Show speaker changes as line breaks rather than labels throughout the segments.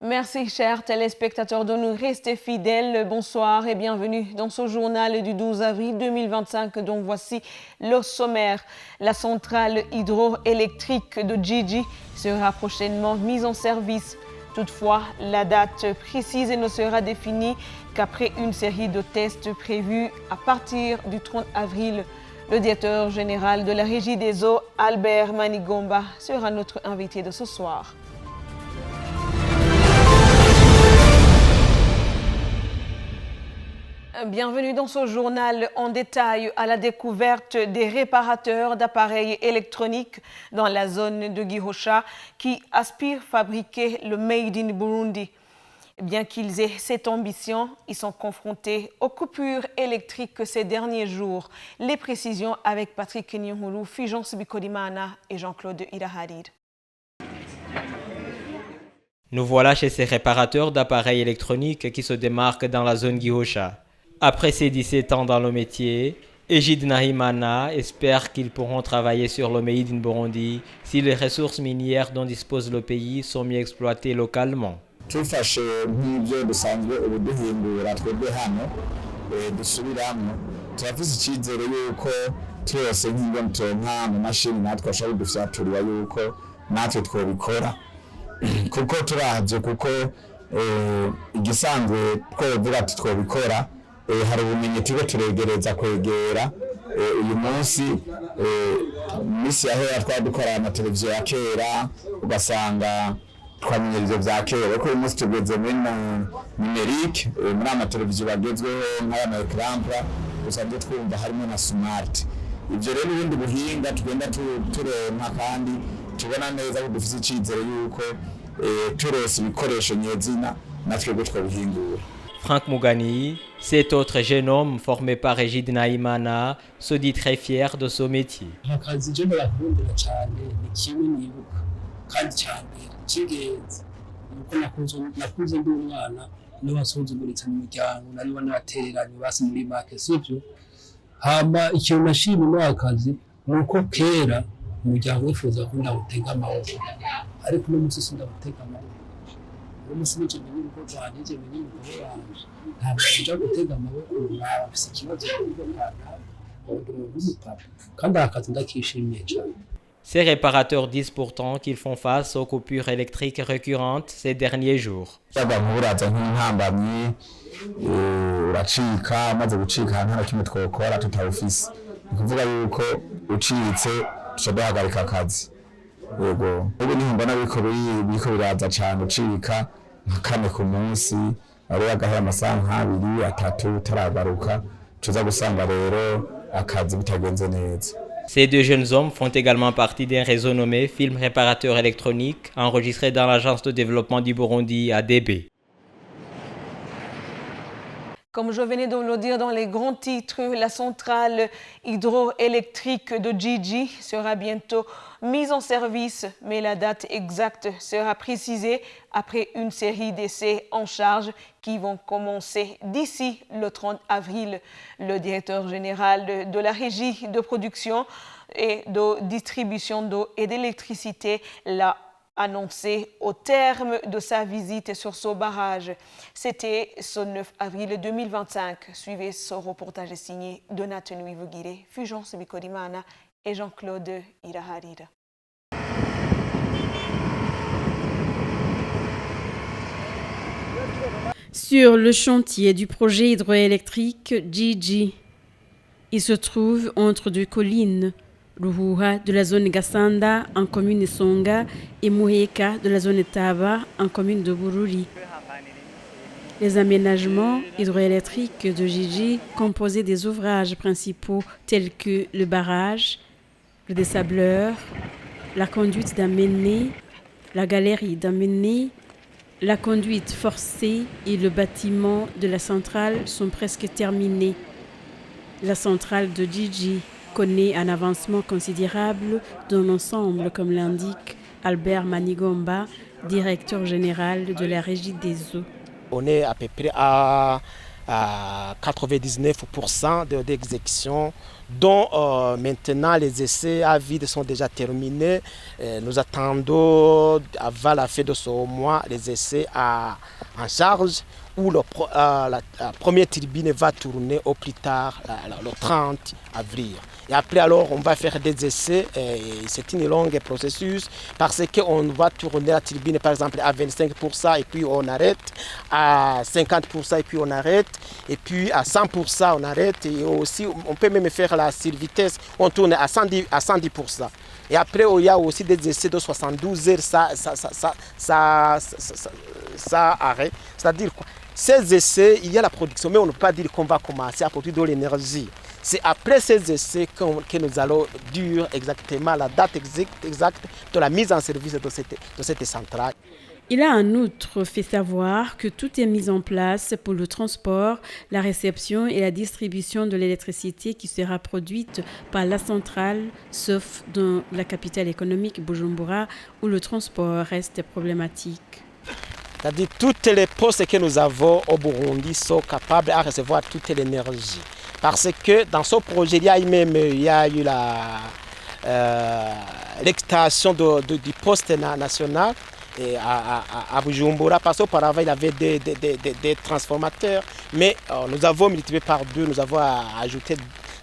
Merci, chers téléspectateurs, de nous rester fidèles. Bonsoir et bienvenue dans ce journal du 12 avril 2025. Donc voici le sommaire. La centrale hydroélectrique de Gigi sera prochainement mise en service. Toutefois, la date précise ne sera définie qu'après une série de tests prévus à partir du 30 avril. Le directeur général de la Régie des eaux, Albert Manigomba, sera notre invité de ce soir. Bienvenue dans ce journal en détail à la découverte des réparateurs d'appareils électroniques dans la zone de Gihosha qui aspirent fabriquer le Made in Burundi. Bien qu'ils aient cette ambition, ils sont confrontés aux coupures électriques ces derniers jours. Les précisions avec Patrick Nyongulu, Fulgence Bikolimana et Jean-Claude Iraharid.
Nous voilà chez ces réparateurs d'appareils électroniques qui se démarquent dans la zone Gihosha. Après ses 17 ans dans le métier, Egide Nahimana espère qu'ils pourront travailler sur le Made in Burundi si les ressources minières dont dispose le pays sont mieux exploitées localement.
Tufashe nk'ibyo dusanzwe ubuduhindura twebwe hano dusubiramo turafise icyizere yuko twese nk'ibyo nka mu mashini natwe ashobora kudufyaturira yuko natwe twobikora kuko turavye kuko igisanzwe twovuga ati twobikora hari ubumenyi turiko turegereza kwegera uyu munsi misi yahera twadukora amateleviziyo ya kera ugasanga twamenye ivyo vya kera ko uyu munsi tugeze muri numerique muri amateleviziyo bagezweho nk'aya ecran usanzwe twumva harimo na smart. Ivyo rero ubundi buhinga tugenda turonka kandi tubona neza ko dufise icizere yuko turose ibikoresho nyezina natwe gutwa bihingura.
Franck Mougani, cet autre jeune homme formé par Egide Nahimana, se dit très fier de ce métier.
Akazi je ndakundira cyane ni kimwe nibuka kandi cyane cy'ingenzi nuko nakuze ndi umwana n'abasuzumuritse mu miryango nari banatereranye basi muri make sivyo. Hama ikintu nashimye muri akazi nuko kera umuryango wifuza ko ndawutega amaboko ariko uno munsi sindawutega amaboko. Umunsi n'icyo n'uko twanije menye umugore wanje ntabwo nja gutega amaboko n'abafise ikibazo kandi akazi ndakishimiye cyane.
Ces réparateurs disent pourtant qu'ils font face aux coupures électriques récurrentes ces derniers jours.
Uracika maze gucika nta kimwe twokora tutawufise ni kuvuga yuko ucitse tushobora akazi. Yego ubu ni mbona biko biraza cyane ucika nka kane ku munsi ari agahera amasaha 2 3 taragaruka tuza gusanga rero akazi bitagenze neza.
Ces deux jeunes hommes font également partie d'un réseau nommé Film Réparateur Électronique, enregistré dans l'Agence de développement du Burundi, ADB.
Comme je venais de le dire dans les grands titres, la centrale hydroélectrique de Gigi sera bientôt mise en service, mais la date exacte sera précisée après une série d'essais en charge qui vont commencer d'ici le 30 avril. Le directeur général de la régie de production et de distribution d'eau et d'électricité l'a annoncé au terme de sa visite sur ce barrage. C'était ce 9 avril 2025. Suivez ce reportage signé Donatien Wivugire, Fulgence Bikolimana et Jean-Claude Iraharid.
Sur le chantier du projet hydroélectrique Gigi, il se trouve entre deux collines, Ruhuha de la zone Gassanda en commune de Songa et Muheka de la zone Taba en commune de Bururi. Les aménagements hydroélectriques de Gigi composaient des ouvrages principaux tels que le barrage, le dessableur, la conduite d'Amené, la galerie d'Amené, la conduite forcée et le bâtiment de la centrale sont presque terminés. La centrale de Gigi connaît un avancement considérable dans l'ensemble, comme l'indique Albert Manigomba, directeur général de la Régie des eaux.
On est à peu près à 99% d'exécution dont maintenant les essais à vide sont déjà terminés. Nous attendons avant la fin de ce mois les essais en charge où la première turbine va tourner au plus tard le 30 avril. Et après alors on va faire des essais, c'est une longue processus parce qu'on va tourner la turbine par exemple à 25% et puis on arrête, à 50% et puis on arrête, et puis à 100% on arrête, et aussi on peut même faire la survitesse, on tourne à 110%. Et après il y a aussi des essais de 72 heures, ça arrête, c'est-à-dire quoi? Ces essais, il y a la production, mais on ne peut pas dire qu'on va commencer à produire de l'énergie. C'est après ces essais que nous allons dire exactement la date exacte de la mise en service de cette centrale.
Il a en outre fait savoir que tout est mis en place pour le transport, la réception et la distribution de l'électricité qui sera produite par la centrale, sauf dans la capitale économique Bujumbura, où le transport reste problématique.
C'est-à-dire toutes les postes que nous avons au Burundi sont capables de recevoir toute l'énergie. Parce que dans ce projet, il y a eu l'extension du poste national à Bujumbura, parce qu'auparavant il y avait des transformateurs, mais nous avons multiplié par 2, nous avons ajouté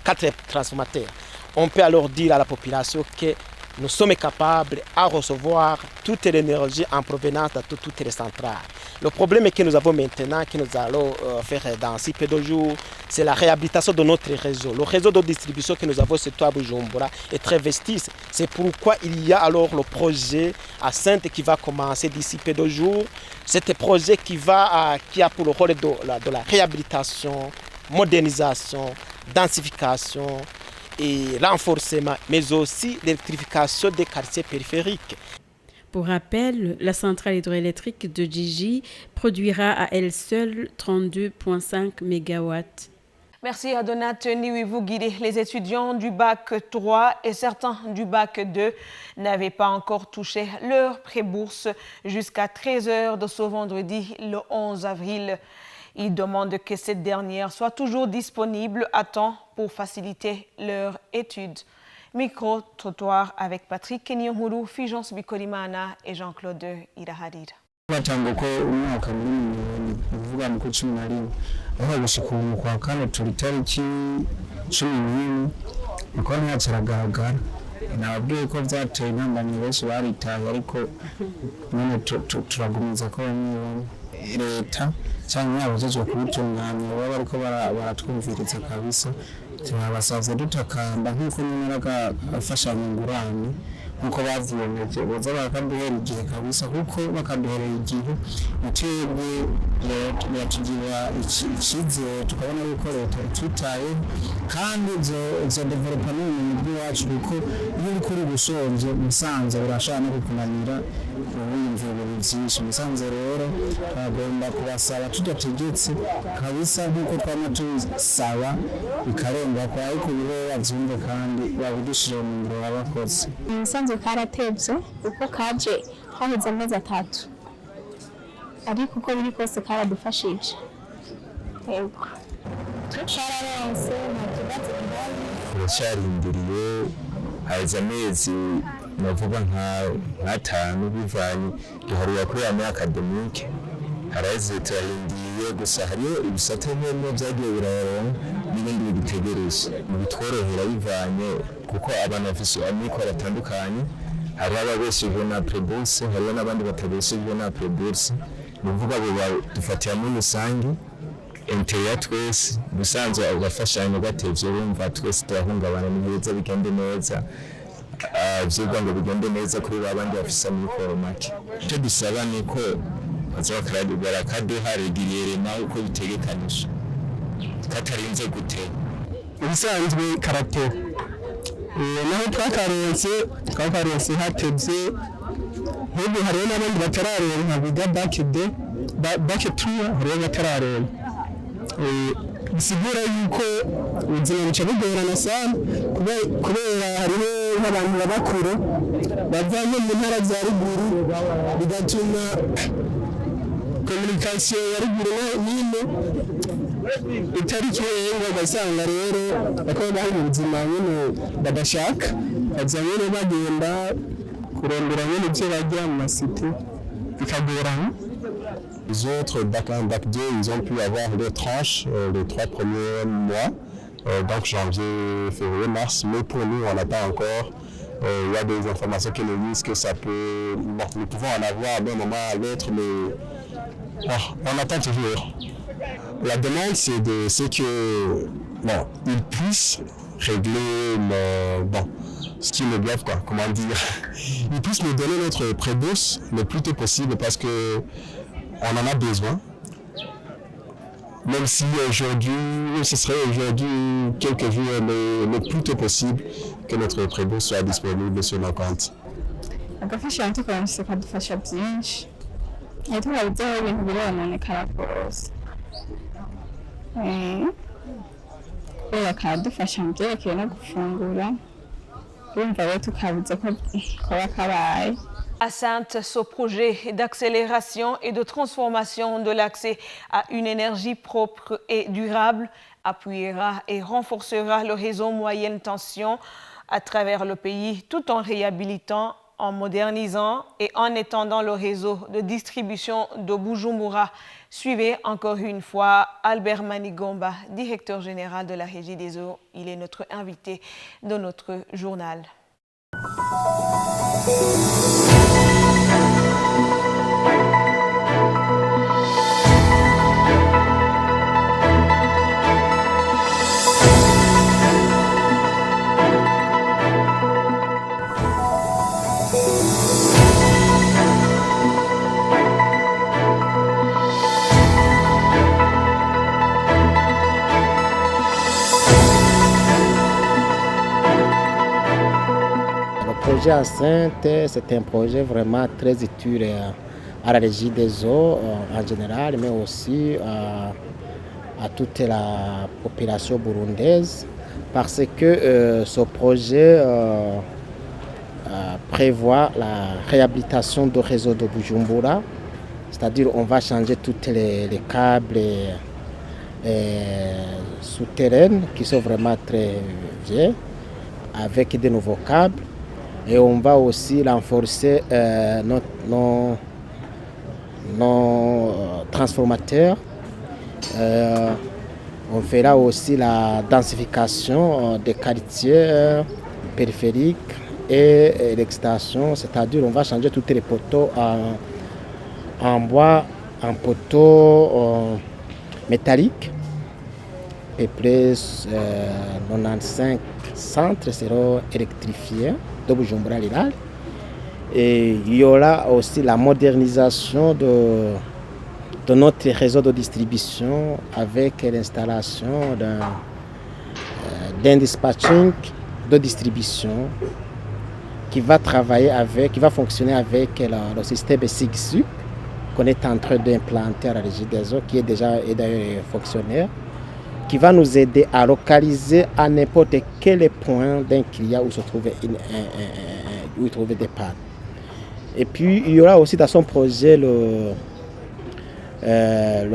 4 transformateurs. On peut alors dire à la population que nous sommes capables de recevoir toute l'énergie en provenance de toutes les centrales. Le problème que nous avons maintenant, que nous allons faire dans si peu de jours, c'est la réhabilitation de notre réseau. Le réseau de distribution que nous avons surtout à Bujumbura est très vestige. C'est pourquoi il y a alors le projet à Sainte qui va commencer d'ici peu de jours. C'est un projet qui a pour le rôle de la réhabilitation, modernisation, densification et renforcement, mais aussi l'électrification des quartiers périphériques.
Pour rappel, la centrale hydroélectrique de Djidji produira à elle seule 32,5 MW.
Merci à Donat Niwivu-Guidé. Les étudiants du bac 3 et certains du bac 2 n'avaient pas encore touché leur pré-bourse jusqu'à 13h de ce vendredi, le 11 avril. Ils demandent que cette dernière soit toujours disponible à temps pour faciliter leur étude. Micro-trottoir avec Patrick Kenyonhuru, Fulgence Bikolimana et Jean-Claude Iraharira.
Batanguko umwaka muri uvuga mu 11 aho gushika mu kwa kane turi tariki 11 uko ntacyaragaragara nabwiye ko byateye intambamyi benshi baritaye ariko none turagumiza ko leta cyangwa abajejwe kubitunganya baba bariko baratwumviriza kabisa turabasavye dutakamba nk'uko nyine afashanya ingurane nkuko bavyemeje boza bakaduhera igihe kabisa kuko bakaduherera igihe natwebwe yatugira icyizere tukabona yuko leta itutaye kandi izo development bw'iwacu kuko iyo uri kuri gusonje musanze urashaka no kukunanira wiyumvira ibintu byinshi musanze rero bagomba kubasaba tudategetse kabisa nkuko twama tubisaba bikarenga kwa ariko bibe bavyumve kandi babidushire mu ngiro abakozi
musanze karatevye uko kaje haheze amezi 3 ariko uko biri kose karadufashije yego twararonse ntakibazo kihari
turacyarindiriye haheze amezi navuga nka 5 bivanye duharura kuri ya akademike haraheze turahindiye gusa hariyo ibisate nk'ibyo byagiye biraronka n'ibindi bigutegereje mu bitworohera bivanye kuko abantu bafise amikoro atandukanye hari ababeshejwe na preburse hari n'abandi batabeshejwe na preburse bivuga bo dufatira muri rusange interior twese busanzwe abafashanya gatevye bumva twese turahungabana n'ibiza bigende neza vyigwa ngo bigende neza kuri babandi bafise amikoro make icyo dusaba ni ko bazakaragara kaduharigiriye nawe uko bitegekanije katarinze gutera
ibisanzwe karatera naho twakaronse hatevye nk'ubu hariho n'abandi batararonka biga back 2 hariho batararonka bisigura yuko ubuzima buca bugorana sana kubera hariho nk'abantu babakuru bavanye mu ntara za ruguru bigatuma communication ya ruguru n'ino itariki yenga ugasanga rero bakaba bari mu buzima nyine badashaka baza nyine bagenda kurondera nyine ibyo bajya mu masite bikagorana.
Les autres, bac 1, bac 2, ils ont pu avoir leur tranche les 3 premiers mois, donc janvier, février, mars, mais pour nous, on n'a pas encore. Il y a des informations qui nous disent que ça peut. Bon, nous pouvons en avoir d'un moment à l'autre, mais on attend toujours. La demande, c'est que bon, ils puissent régler ce qu'ils nous doivent, quoi, comment dire. Ils puissent nous donner notre pré-bourse le plus tôt possible parce que on en a besoin. Même si ce serait aujourd'hui quelques jours, le plus tôt possible que notre pré-bourse soit disponible sur nos comptes.
agafasha tukabasha kadufasha byinshi turabizaho ibintu birononekara rwose bakadufasha mu byerekeye no gufungura urumva rero tukabuze ko kaba kabaye.
À Sainte, ce projet d'accélération et de transformation de l'accès à une énergie propre et durable appuiera et renforcera le réseau moyenne tension à travers le pays tout en réhabilitant, en modernisant et en étendant le réseau de distribution de Bujumbura. Suivez encore une fois Albert Manigomba, directeur général de la Régie des eaux. Il est notre invité dans notre journal.
Le projet à Sainte, c'est un projet vraiment très utile à la Régie des eaux en général, mais aussi à toute la population burundaise, parce que ce projet prévoit la réhabilitation du réseau de Bujumbura, c'est-à-dire on va changer tous les câbles souterrains qui sont vraiment très vieux, avec de nouveaux câbles. Et on va aussi renforcer nos transformateurs. On fera aussi la densification des quartiers périphériques et l'extension, c'est-à-dire on va changer tous les poteaux en bois, en poteaux métalliques. Et plus 95 centres seront électrifiés de Bujumbura Rural. Et il y aura aussi la modernisation de notre réseau de distribution avec l'installation d'un dispatching de distribution qui va fonctionner avec le système SIGSU qu'on est en train d'implanter à la Régie des eaux, qui est déjà fonctionnaire, qui va nous aider à localiser à n'importe quel point d'un client où se trouvait où il trouvait des pannes. Et puis il y aura aussi dans son projet le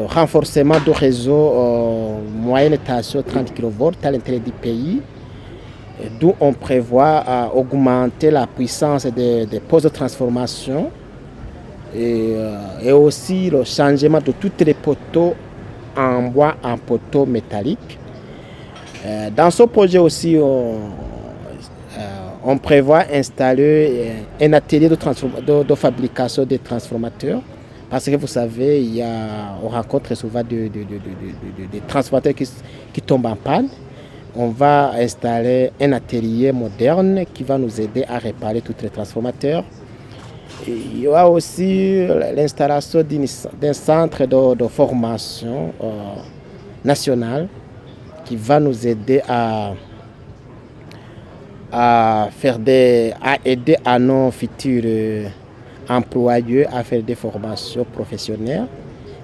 renforcement du réseau moyenne tension 30 kV à l'intérieur du pays, d'où on prévoit augmenter la puissance des postes de transformation et aussi le changement de tous les poteaux en bois en poteaux métalliques. Dans ce projet aussi, on prévoit installer un atelier de fabrication des transformateurs. Parce que vous savez, on rencontre souvent des transformateurs qui tombent en panne. On va installer un atelier moderne qui va nous aider à réparer tous les transformateurs. Et il y aura aussi l'installation d'un centre de formation national qui va nous aider à aider à nos futurs employés à faire des formations professionnelles,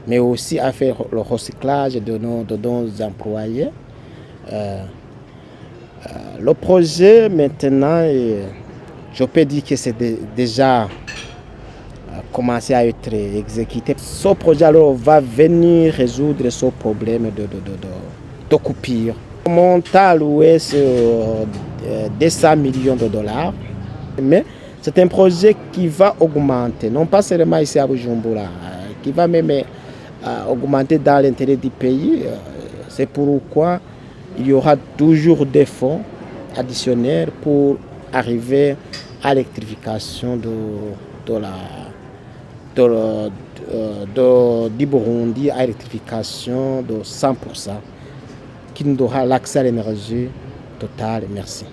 mais aussi à faire le recyclage de nos employés. Le projet maintenant, je peux dire que c'est déjà commencer à être exécuté. Ce projet alors va venir résoudre ce problème de coupure. Le montant alloué sur 200 millions de dollars, mais c'est un projet qui va augmenter, non pas seulement ici à Bujumbura, qui va même augmenter dans l'intérêt du pays. C'est pourquoi il y aura toujours des fonds additionnels pour arriver à l'électrification du Burundi, à l'électrification de 100%, qui nous donnera l'accès à l'énergie totale. Merci.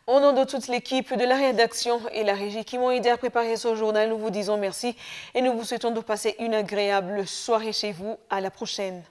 Au nom de toute l'équipe de la rédaction et la régie qui m'ont aidé à préparer ce journal, nous vous disons merci et nous vous souhaitons de passer une agréable soirée chez vous. À la prochaine.